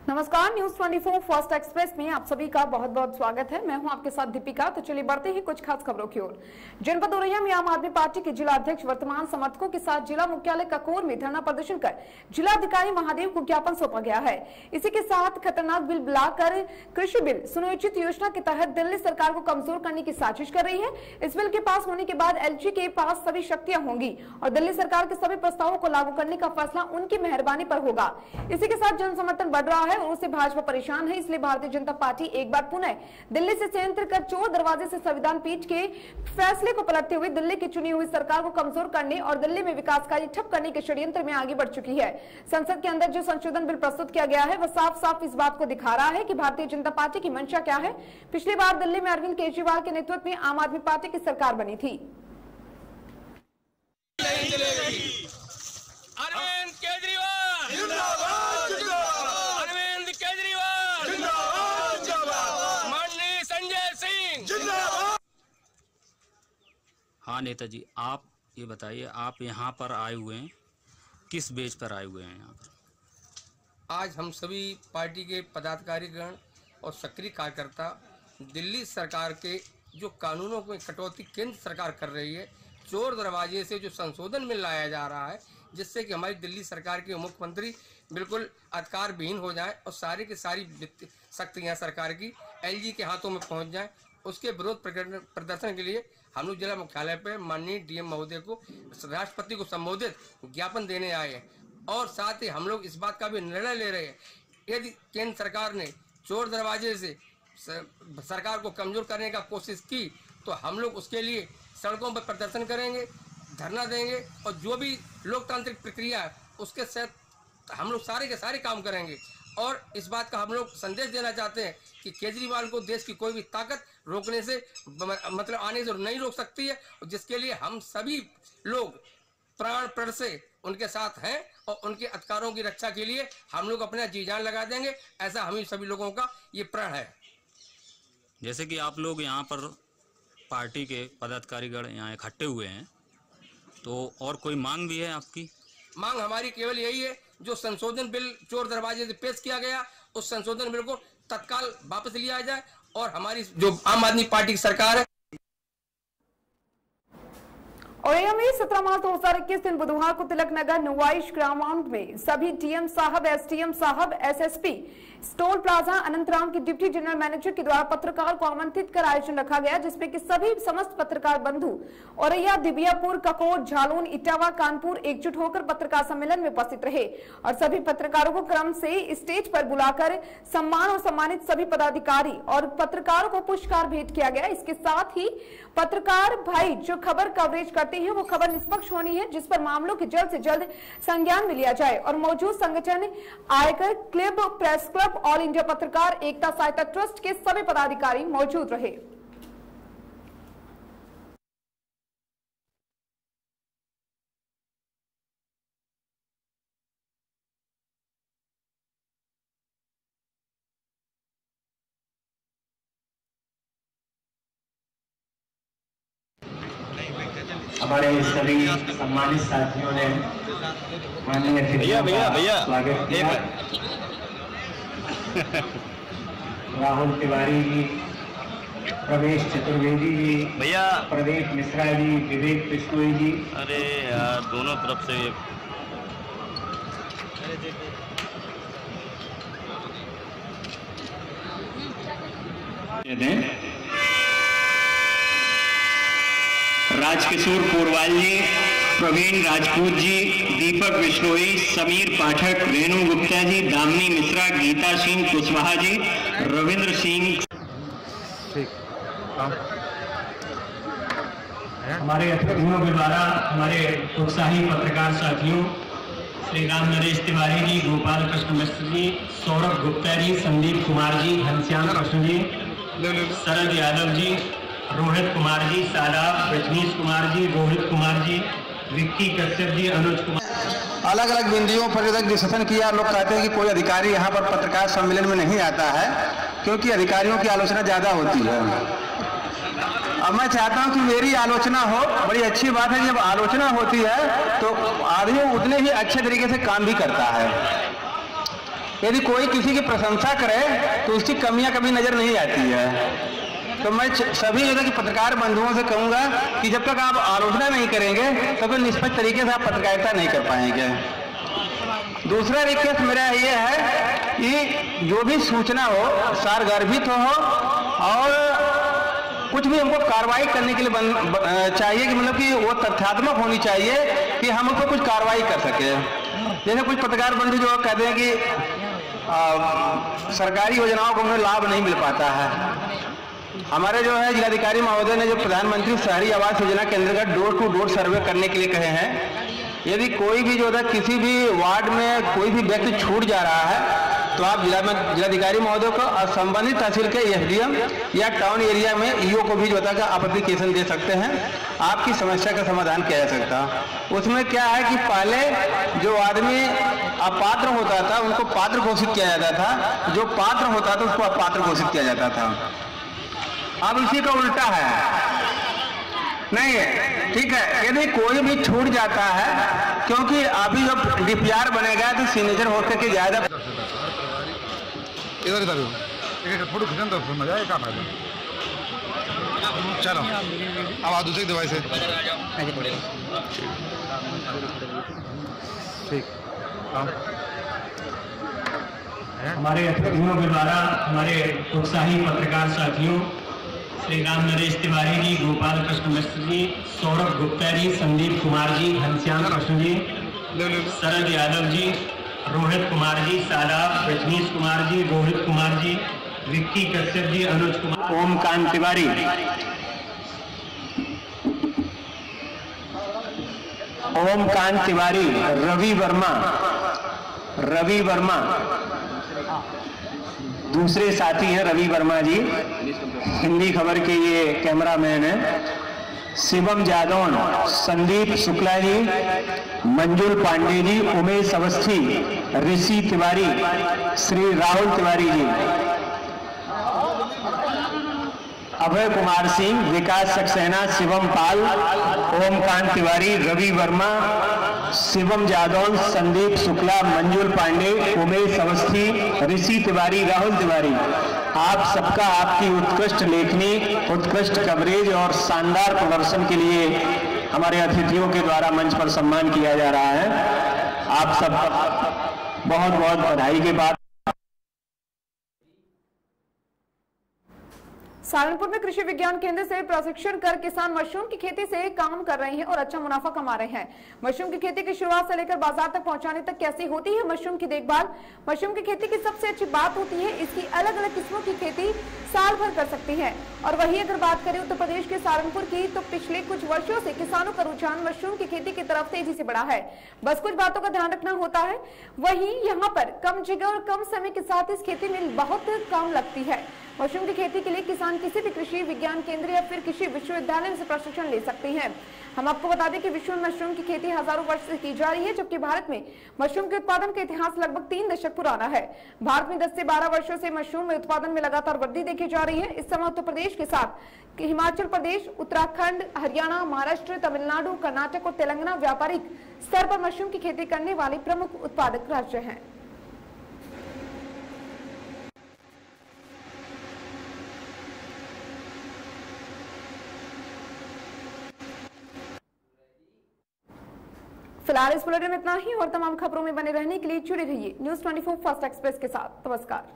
नमस्कार, news 24 first express में आप सभी का बहुत बहुत स्वागत है। मैं हूं आपके साथ दीपिका। तो चलिए बढ़ते हैं कुछ खास खबरों की ओर। जनपद औरैया में आम आदमी पार्टी के जिला अध्यक्ष वर्तमान समर्थकों के साथ जिला मुख्यालय ककोर में धरना प्रदर्शन कर जिलाधिकारी महादेव को ज्ञापन सौंपा गया है। इसी के साथ खतरनाक बिल लाकर कृषि बिल सुनियोजित योजना के तहत दिल्ली सरकार को कमजोर करने की साजिश कर रही है। इस बिल के पास होने के बाद एलजी के पास सभी शक्तियां होंगी और दिल्ली सरकार के सभी प्रस्तावों को लागू करने का फैसला उनकी मेहरबानी पर होगा। इसी के साथ जन समर्थन बढ़ रहा है और उससे भाजपा परेशान है। इसलिए भारतीय जनता पार्टी एक बार पुनः दिल्ली से षड्यंत्र कर चोर दरवाजे से संविधान पीठ के फैसले को पलटते हुए दिल्ली की चुनी हुई सरकार को कमजोर करने और दिल्ली में विकास कार्य ठप करने के षड्यंत्र में आगे बढ़ चुकी है। संसद के अंदर जो संशोधन बिल प्रस्तुत किया गया है वह साफ साफ इस बात को दिखा रहा है कि भारतीय जनता पार्टी की मंशा क्या है। पिछली बार दिल्ली में अरविंद केजरीवाल के नेतृत्व में आम आदमी पार्टी की सरकार बनी थी। अरविंद केजरीवाल जिंदाबाद, अरविंद केजरीवाल जिंदाबाद, माननीय संजय सिंह जिंदाबाद। हाँ नेताजी, आप ये बताइए, आप यहाँ पर आए हुए हैं, किस बेस पर आए हुए हैं यहाँ पर? आज हम सभी पार्टी के पदाधिकारीगण और सक्रिय कार्यकर्ता दिल्ली सरकार के जो कानूनों में कटौती केंद्र सरकार कर रही है, चोर दरवाजे से जो संशोधन में लाया जा रहा है, जिससे कि हमारी दिल्ली सरकार के मुख्यमंत्री बिल्कुल अधिकार विहीन हो जाए और सारी की सारी शक्तियाँ सरकार की एलजी के हाथों में पहुंच जाए, उसके विरोध प्रदर्शन के लिए हम लोग जिला मुख्यालय पर माननीय डीएम महोदय को, राष्ट्रपति को संबोधित ज्ञापन देने आए हैं। और साथ ही हम लोग इस बात का भी निर्णय ले रहे हैं, यदि केंद्र सरकार ने चोर दरवाजे से सरकार को कमजोर करने का कोशिश की तो हम लोग उसके लिए सड़कों पर प्रदर्शन करेंगे, धरना देंगे और जो भी लोकतांत्रिक प्रक्रिया है उसके साथ हम लोग सारे के सारे काम करेंगे। और इस बात का हम लोग संदेश देना चाहते हैं कि केजरीवाल को देश की कोई भी ताकत रोकने से मतलब आने से नहीं रोक सकती है, जिसके लिए हम सभी लोग प्राण प्रण से उनके साथ हैं और उनके अधिकारों की रक्षा के लिए हम लोग अपना जी जान लगा देंगे। ऐसा हम सभी लोगों का ये प्रण है। जैसे कि आप लोग यहाँ पर पार्टी के पदाधिकारीगण यहाँ इकट्ठे हुए हैं, तो और कोई मांग भी है आपकी? मांग हमारी केवल यही है, जो संशोधन बिल चोर दरवाजे से पेश किया गया उस संशोधन बिल को तत्काल वापस लिया जाए और हमारी जो आम आदमी पार्टी की सरकार है। औरैया में 17 मार्च 2021 दिन बुधवार को तिलक नगर नुवाइश ग्राउंड में सभी डीएम साहब, एसडीएम साहब, एसएसपी, स्टोल प्लाजा अनंतराम के डिप्टी जनरल मैनेजर के द्वारा पत्रकार को आमंत्रित कर आयोजन रखा गया, जिसमें कि सभी समस्त पत्रकार बंधु औरैया, दिबियापुर, ककोर, झालून, इटावा, कानपुर एकजुट होकर पत्रकार सम्मेलन में उपस्थित रहे और सभी पत्रकारों को क्रम से स्टेज पर बुलाकर सम्मान और सम्मानित सभी पदाधिकारी और पत्रकारों को पुरस्कार भेंट किया गया। इसके साथ ही पत्रकार भाई जो खबर कवरेज करते हैं वो खबर निष्पक्ष होनी है, जिस पर मामलों के जल्द से जल्द संज्ञान में लिया जाए। और मौजूद संगठन आयकर club, press club, all India पत्रकार एकता सहायता ट्रस्ट के सभी पदाधिकारी मौजूद रहे। हमारे सभी सम्मानित साथियों ने माननीय स्वागत किया। राहुल तिवारी जी, प्रवेश चतुर्वेदी जी, प्रदीप मिश्रा जी, विवेक बिश्नोई जी। अरे यार, दोनों तरफ से राजकिशोर पोरवाल जी, प्रवीण राजपूत जी, दीपक बिश्नोई, समीर पाठक, रेणु गुप्ता जी, दामिनी मिश्रा, गीता सिंह कुशवाहा जी, रविंद्र सिंह। हमारे अतिथियों के द्वारा हमारे उत्साही पत्रकार साथियों श्री राम नरेश तिवारी जी, गोपाल कृष्ण मिश्र जी, सौरभ गुप्ता जी, संदीप कुमार जी, घनश्याम कृष्ण जी, शरद यादव जी, रोहित कुमार जी, सादाब, रजनीश कुमार जी, रोहित कुमार जी, विक्की कश्यप जी, अनुज कुमार। अलग अलग बिंदुओं पर डिस्कशन किया। लोग कहते हैं कि कोई अधिकारी यहाँ पर पत्रकार सम्मेलन में नहीं आता है क्योंकि अधिकारियों की आलोचना ज्यादा होती है। अब मैं चाहता हूँ कि मेरी आलोचना हो, बड़ी अच्छी बात है। जब आलोचना होती है तो आदमी उतने ही अच्छे तरीके से काम भी करता है। यदि कोई किसी की प्रशंसा करे तो उसकी कमियां कभी नजर नहीं आती है। तो मैं सभी जो है कि पत्रकार बंधुओं से कहूंगा कि जब तक आप आलोचना नहीं करेंगे तब तक निष्पक्ष तरीके से आप पत्रकारिता नहीं कर पाएंगे। दूसरा रिक्वेस्ट मेरा ये है कि जो भी सूचना हो सारगर्भित हो और कुछ भी हमको कार्रवाई करने के लिए चाहिए कि मतलब कि वो तथ्यात्मक होनी चाहिए कि हम उसको कुछ कार्रवाई कर सके। जैसे कुछ पत्रकार बंधु जो कहते हैं कि सरकारी योजनाओं को उन्हें लाभ नहीं मिल पाता है। हमारे जो है जिलाधिकारी महोदय ने जो प्रधानमंत्री शहरी आवास योजना के अंतर्गत डोर टू डोर सर्वे करने के लिए कहे हैं, यदि कोई भी जो है किसी भी वार्ड में कोई भी व्यक्ति छूट जा रहा है तो आप जिलाधिकारी महोदय को संबंधित तहसील के एसडीएम या टाउन एरिया में ईओ को भी जो है एप्लीकेशन दे सकते हैं, आपकी समस्या का समाधान किया जा सकता। उसमें क्या है कि पहले जो आदमी अपात्र होता था उनको पात्र घोषित किया जाता था, जो पात्र होता था उसको अपात्र घोषित किया जाता था। अब इसी का उल्टा है, नहीं है, ठीक है। यदि कोई भी छूट जाता है, क्योंकि अभी जब डीपीआर बनेगा तो सिग्नेचर होकर के जाएगा। इधर इधर एक फोटो खींचना तो मजा आएगा। चलो अब आप दूसरी दवाई से ठीक। हमारे अतिथियों के द्वारा हमारे उत्साही पत्रकार साथियों श्री राम नरेश तिवारी जी, गोपाल कृष्ण मिश्र जी, सौरभ गुप्ता जी, संदीप कुमार जी, घनश्याम कृष्ण जी, शरद यादव जी, रोहित कुमार जी, सादाब, रजनीश कुमार जी, रोहित कुमार जी, विक्की कश्यप जी, अनुज कुमार, ओमकांत तिवारी, ओमकांत तिवारी, रवि वर्मा, दूसरे साथी हैं रवि वर्मा जी, हिंदी खबर के ये कैमरामैन हैं, शिवम जादौन, संदीप शुक्ला जी, मंजुल पांडे जी, उमेश अवस्थी, ऋषि तिवारी, श्री राहुल तिवारी जी, अभय कुमार सिंह, विकास सक्सेना, शिवम पाल, ओमकांत तिवारी, रवि वर्मा, शिवम जादौन, संदीप शुक्ला, मंजुल पांडे, उमेश अवस्थी, ऋषि तिवारी, राहुल तिवारी, आप सबका आपकी उत्कृष्ट लेखनी, उत्कृष्ट कवरेज और शानदार प्रदर्शन के लिए हमारे अतिथियों के द्वारा मंच पर सम्मान किया जा रहा है। आप सब बहुत बहुत बधाई के बाद। सहारनपुर में कृषि विज्ञान केंद्र से प्रशिक्षण कर किसान मशरूम की खेती से काम कर रहे हैं और अच्छा मुनाफा कमा रहे हैं। मशरूम की खेती की शुरुआत से लेकर बाजार तक पहुंचाने तक कैसी होती है मशरूम की देखभाल। मशरूम की खेती की सबसे अच्छी बात होती है इसकी अलग अलग किस्मों की खेती साल भर कर सकती है। और वही अगर बात करें उत्तर प्रदेश के सहारनपुर की, तो पिछले कुछ वर्षों से किसानों का रुझान मशरूम की खेती की तरफ तेजी से बढ़ा है। बस कुछ बातों का ध्यान रखना होता है। वहीं यहाँ पर कम जगह और कम समय के साथ इस खेती में बहुत कम लगती है। मशरूम की खेती के लिए किसान किसी भी कृषि विज्ञान केंद्र या फिर कृषि विश्वविद्यालय से प्रशिक्षण ले सकते हैं। हम आपको बता दें कि विश्व में मशरूम की खेती हजारों वर्ष से की जा रही है, जबकि भारत में मशरूम के उत्पादन का इतिहास लगभग 3 दशक पुराना है। भारत में 10 से 12 वर्षों से मशरूम में उत्पादन में लगातार वृद्धि देखी जा रही है। इस समय उत्तर प्रदेश के साथ हिमाचल प्रदेश, उत्तराखंड, हरियाणा, महाराष्ट्र, तमिलनाडु, कर्नाटक और तेलंगाना व्यापारिक स्तर पर मशरूम की खेती करने वाले प्रमुख उत्पादक राज्य हैं। फिलहाल इस बुलेटिन में इतना ही और तमाम खबरों में बने रहने के लिए जुड़े रहिए न्यूज़ 24 फर्स्ट एक्सप्रेस के साथ। नमस्कार।